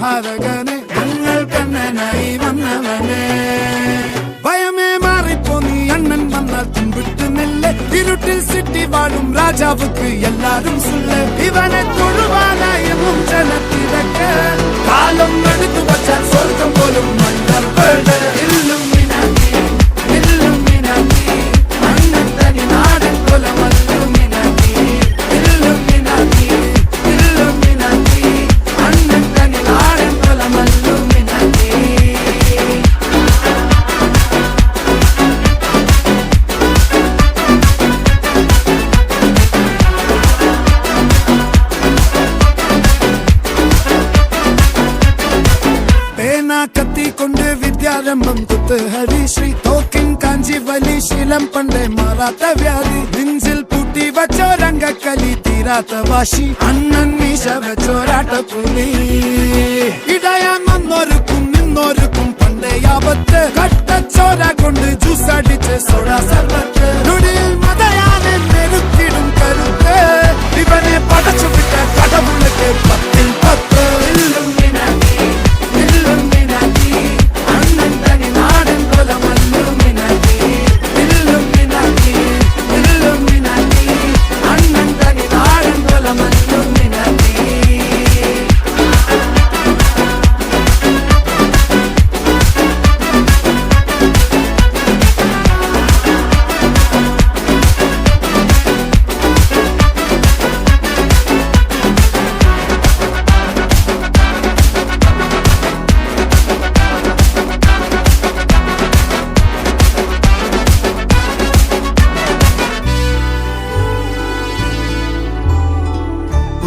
സംഹാരകനെ ഞങ്ങൾ കണ്ണനായി വന്നവനെ ഭയമേ മാറിപ്പോ നീ അണ്ണൻ വന്നാൽ തുമ്പിട്ട് നെല്ല് ഇരുട്ടിൽ സിറ്റി വാഴും രാജാവുക്ക് എല്ലാരും സുല്ല് ഇവനെ തൊഴുവാനായും ജനത്തിരക്ക് കാലം എടുത്തു വച്ചാൽ സ്വർഗം പോലും മണ്ണർ അണ്ണൻ തനി നാടൻ കൊലമല്ലുമിനാക്കി അണ്ണൻ തനി നാടൻ കൊലമല്ലുമിനാക്കി കത്തിക്കൊണ്ട് വിദ്യാരംഭം കുത്ത് ഹരിശ്രീ തോക്കിൻ കാഞ്ചി വലി ശീലം പണ്ടേ മാറാത്ത വ്യാധി നെഞ്ചിൽ പൂട്ടി വച്ചോരംഗക്കലി തീരാത്ത വാശി അണ്ണൻ മീശ വെച്ചോരാട്ട പുലി ഇടയാൻ വന്നോർക്കും നിന്നോർക്കും പണ്ടേ ആപത്ത് കട്ടച്ചോര കൊണ്ട് ജ്യൂസ് അടിച്ച് സോഡ സർബത്ത് നൊടിയിൽ മതയാനെ നെരുക്കിടും കരുത്ത് ഇവനെ പടച്ചു വിട്ട കടവുള്ളക്ക് 10-10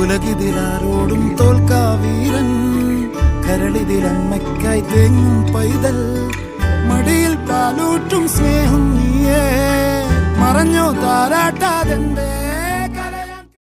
ഉലകിതിരാരോടും തോൽക്കാവീരൻ കരളിതിരമ്മയ്ക്കായി തേങ്ങും പൈതൽ മടിയിൽ പാലൂട്ടും സ്നേഹം നീയേ മറഞ്ഞോ താരാട്ടാതെന്തേ